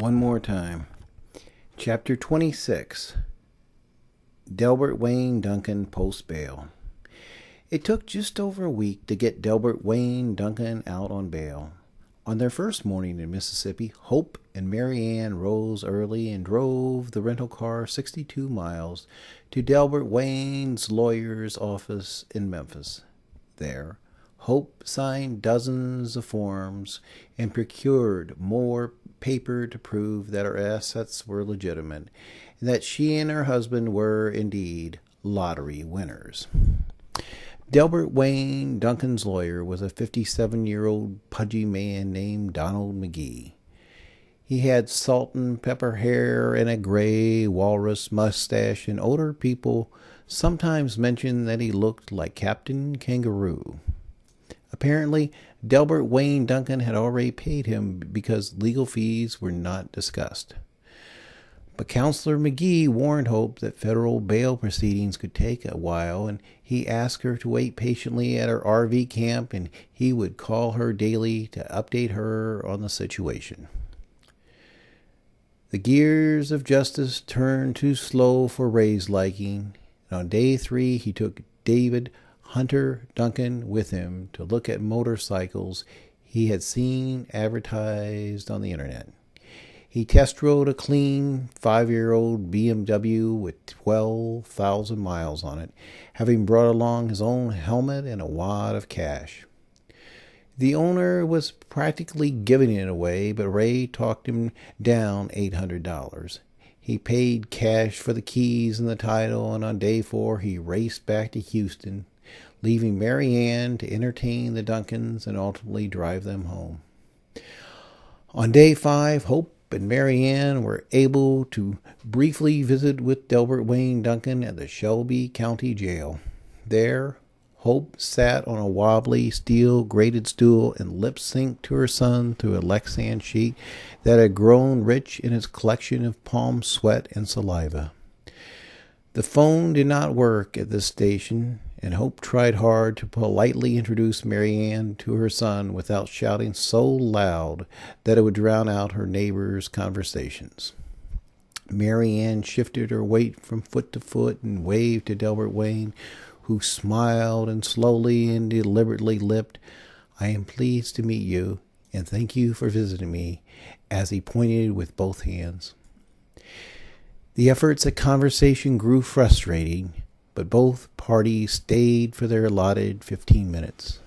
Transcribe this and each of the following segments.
One more time. Chapter 26. Delbert Wayne Duncan post bail. It took just over a week to get Delbert Wayne Duncan out on bail. On their first morning in Mississippi, Hope and Mary Ann rose early and drove the rental car 62 miles to Delbert Wayne's lawyer's office in Memphis. There, Hope signed dozens of forms and procured more paper to prove that her assets were legitimate and that she and her husband were indeed lottery winners. Delbert Wayne Duncan's lawyer was a 57-year-old pudgy man named Donald McGee. He had salt and pepper hair and a gray walrus mustache, and older people sometimes mentioned that he looked like Captain Kangaroo. Apparently, Delbert Wayne Duncan had already paid him because legal fees were not discussed. But Counselor McGee warned Hope that federal bail proceedings could take a while, and he asked her to wait patiently at her RV camp, and he would call her daily to update her on the situation. The gears of justice turned too slow for Ray's liking, and on day 3 he took David Hunter Duncan with him to look at motorcycles he had seen advertised on the internet. He test rode a clean 5-year-old BMW with 12,000 miles on it, having brought along his own helmet and a wad of cash. The owner was practically giving it away, but Ray talked him down $800. He paid cash for the keys and the title, and on day 4 he raced back to Houston, leaving Mary Ann to entertain the Duncans and ultimately drive them home. On day 5, Hope and Mary Ann were able to briefly visit with Delbert Wayne Duncan at the Shelby County Jail. There, Hope sat on a wobbly steel-grated stool and lip-synced to her son through a Lexan sheet that had grown rich in its collection of palm sweat and saliva. The phone did not work at this station, and Hope tried hard to politely introduce Mary Ann to her son without shouting so loud that it would drown out her neighbors' conversations. Mary Ann shifted her weight from foot to foot and waved to Delbert Wayne, who smiled and slowly and deliberately lipped, "I am pleased to meet you, and thank you for visiting me," as he pointed with both hands. The efforts at conversation grew frustrating, but both parties stayed for their allotted 15 minutes.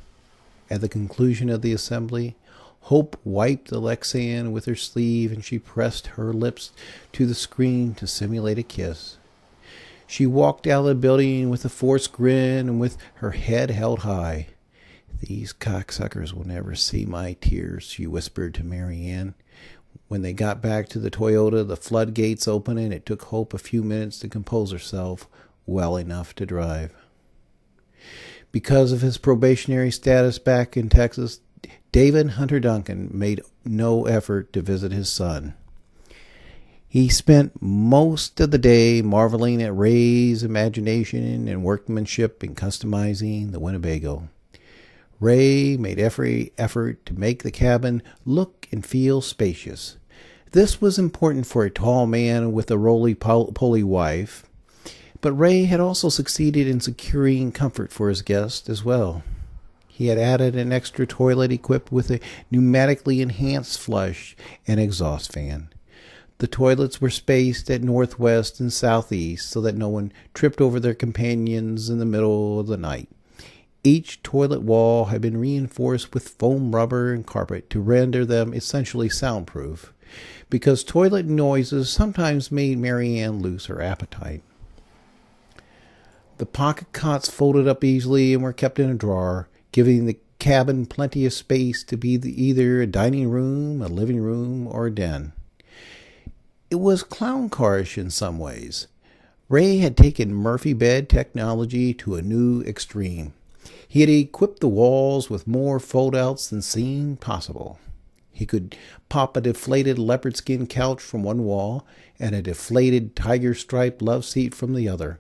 At the conclusion of the assembly, Hope wiped the Lexan with her sleeve, and she pressed her lips to the screen to simulate a kiss. She walked out of the building with a forced grin and with her head held high. "These cocksuckers will never see my tears," she whispered to Mary Ann. When they got back to the Toyota, the floodgates opened, and it took Hope a few minutes to compose herself well enough to drive. Because of his probationary status back in Texas, David Hunter Duncan made no effort to visit his son. He spent most of the day marveling at Ray's imagination and workmanship in customizing the Winnebago. Ray made every effort to make the cabin look and feel spacious. This was important for a tall man with a roly-poly wife, but Ray had also succeeded in securing comfort for his guest as well. He had added an extra toilet equipped with a pneumatically enhanced flush and exhaust fan. The toilets were spaced at northwest and southeast so that no one tripped over their companions in the middle of the night. Each toilet wall had been reinforced with foam rubber and carpet to render them essentially soundproof, because toilet noises sometimes made Mary Ann lose her appetite. The pocket cots folded up easily and were kept in a drawer, giving the cabin plenty of space to be either a dining room, a living room, or a den. It was clown carish in some ways. Ray had taken Murphy bed technology to a new extreme. He had equipped the walls with more fold-outs than seemed possible. He could pop a deflated leopard skin couch from one wall and a deflated tiger-striped love seat from the other.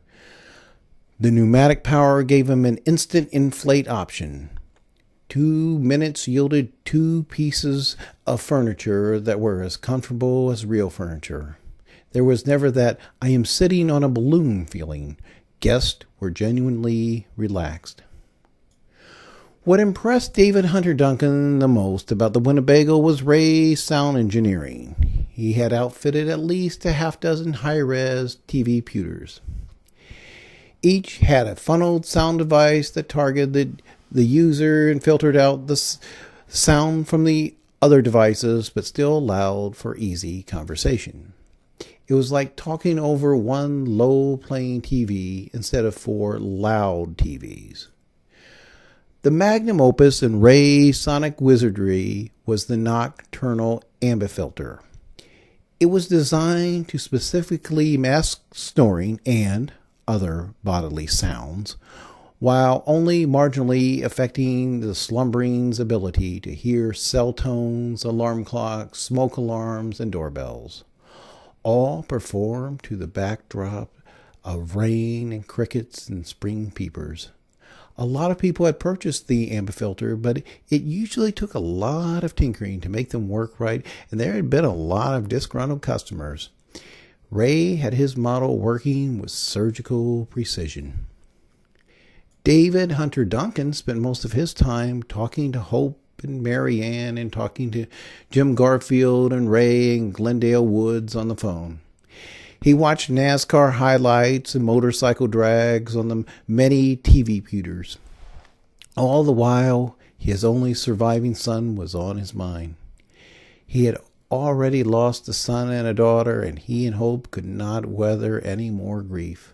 The pneumatic power gave him an instant inflate option. 2 minutes yielded 2 pieces of furniture that were as comfortable as real furniture. There was never that "I am sitting on a balloon" feeling. Guests were genuinely relaxed. What impressed David Hunter Duncan the most about the Winnebago was Ray's sound engineering. He had outfitted at least a half-dozen high-res TV pewters. Each had a funneled sound device that targeted the user and filtered out the sound from the other devices, but still allowed for easy conversation. It was like talking over one low-playing TV instead of 4 loud TVs. The magnum opus in Ray's sonic wizardry was the nocturnal ambifilter. It was designed to specifically mask snoring and other bodily sounds, while only marginally affecting the slumbering's ability to hear cell tones, alarm clocks, smoke alarms, and doorbells, all performed to the backdrop of rain and crickets and spring peepers. A lot of people had purchased the ambifilter, but it usually took a lot of tinkering to make them work right, and there had been a lot of disgruntled customers. Ray had his model working with surgical precision. David Hunter Duncan spent most of his time talking to Hope and Mary Ann and talking to Jim Garfield and Ray and Glendale Woods on the phone. He watched NASCAR highlights and motorcycle drags on the many TV pewters. All the while, his only surviving son was on his mind. He had already lost a son and a daughter, and he and Hope could not weather any more grief.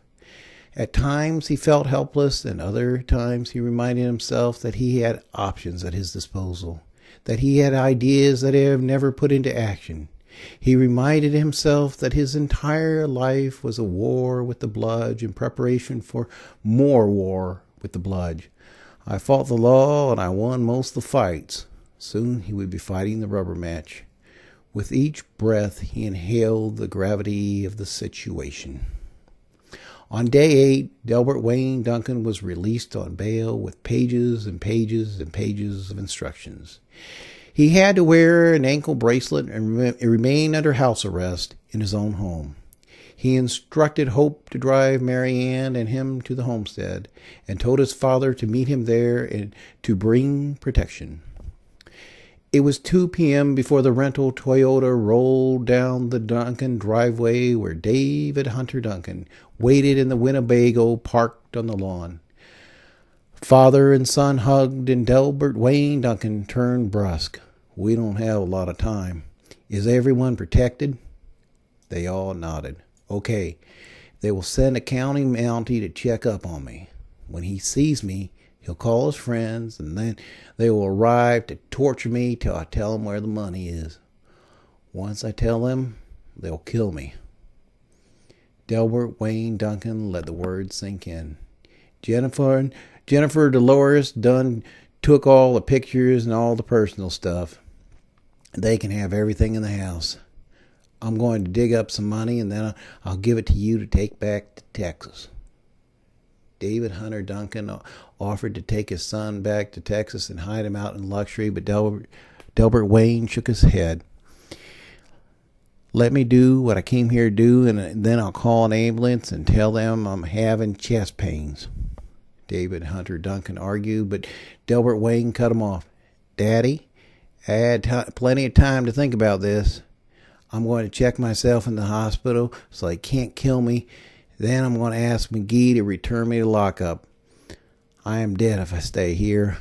At times he felt helpless, and other times he reminded himself that he had options at his disposal, that he had ideas that he had never put into action. He reminded himself that his entire life was a war with the bludge in preparation for more war with the bludge. I fought the law and I won most of the fights. Soon he would be fighting the rubber match. With each breath he inhaled the gravity of the situation. On day 8, Delbert Wayne Duncan was released on bail with pages and pages and pages of instructions. He had to wear an ankle bracelet and remain under house arrest in his own home. He instructed Hope to drive Mary Ann and him to the homestead, and told his father to meet him there and to bring protection. It was 2 p.m. before the rental Toyota rolled down the Duncan driveway where David Hunter Duncan waited in the Winnebago parked on the lawn. Father and son hugged, and Delbert Wayne Duncan turned brusque. "We don't have a lot of time. Is everyone protected?" They all nodded. "Okay. They will send a county Mountie to check up on me. When he sees me, he'll call his friends, and then they will arrive to torture me till I tell them where the money is. Once I tell them, they'll kill me." Delbert Wayne Duncan let the words sink in. Jennifer Dolores Dunn took all the pictures and all the personal stuff. They can have everything in the house. I'm going to dig up some money, and then I'll give it to you to take back to Texas. David Hunter Duncan offered to take his son back to Texas and hide him out in luxury, but Delbert Wayne shook his head. "Let me do what I came here to do, and then I'll call an ambulance and tell them I'm having chest pains." David Hunter Duncan argued, but Delbert Wayne cut him off. "Daddy, I had plenty of time to think about this. I'm going to check myself in the hospital so they can't kill me. Then I'm going to ask McGee to return me to lockup. I am dead if I stay here."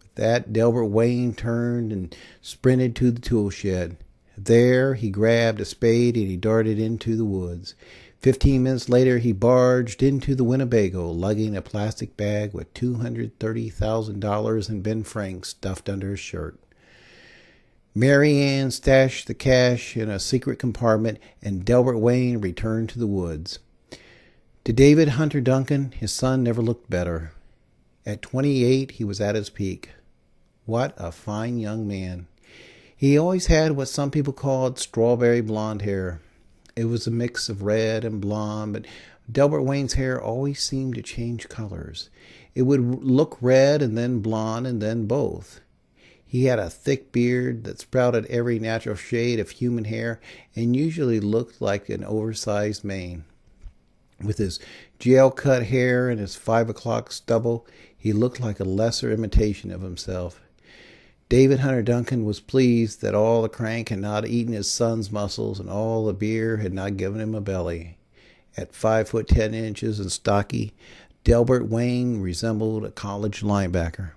With that, Delbert Wayne turned and sprinted to the tool shed. There he grabbed a spade and he darted into the woods. 15 minutes later, he barged into the Winnebago, lugging a plastic bag with $230,000 in Ben francs stuffed under his shirt. Mary Ann stashed the cash in a secret compartment, and Delbert Wayne returned to the woods. To David Hunter Duncan, his son never looked better. At 28, he was at his peak. What a fine young man. He always had what some people called strawberry blonde hair. It was a mix of red and blonde, but Delbert Wayne's hair always seemed to change colors. It would look red and then blonde and then both. He had a thick beard that sprouted every natural shade of human hair and usually looked like an oversized mane. With his jail-cut hair and his 5 o'clock stubble, he looked like a lesser imitation of himself. David Hunter Duncan was pleased that all the crank had not eaten his son's muscles and all the beer had not given him a belly. At 5'10" and stocky, Delbert Wayne resembled a college linebacker.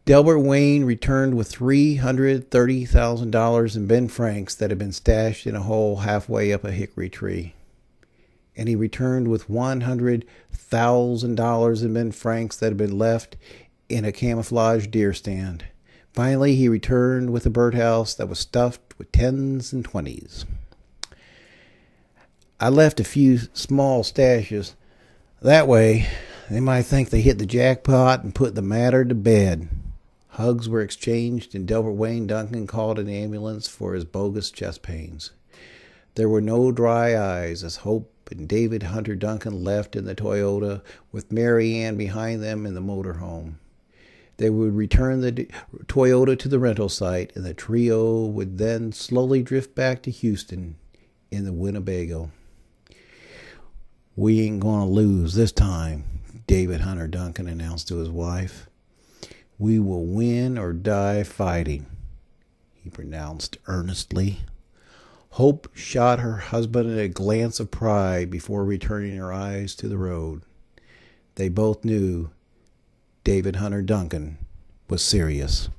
Delbert Wayne returned with $330,000 in Ben Franks that had been stashed in a hole halfway up a hickory tree. And he returned with $100,000 in Ben Franks that had been left in a camouflage deer stand. Finally, he returned with a birdhouse that was stuffed with 10s and 20s. I left a few small stashes. That way, they might think they hit the jackpot and put the matter to bed. Hugs were exchanged, and Delbert Wayne Duncan called an ambulance for his bogus chest pains. There were no dry eyes as Hope and David Hunter Duncan left in the Toyota with Mary Ann behind them in the motorhome. They would return the Toyota to the rental site, and the trio would then slowly drift back to Houston in the Winnebago. "We ain't gonna lose this time," David Hunter Duncan announced to his wife. "We will win or die fighting," he pronounced earnestly. Hope shot her husband a glance of pride before returning her eyes to the road. They both knew David Hunter Duncan was serious.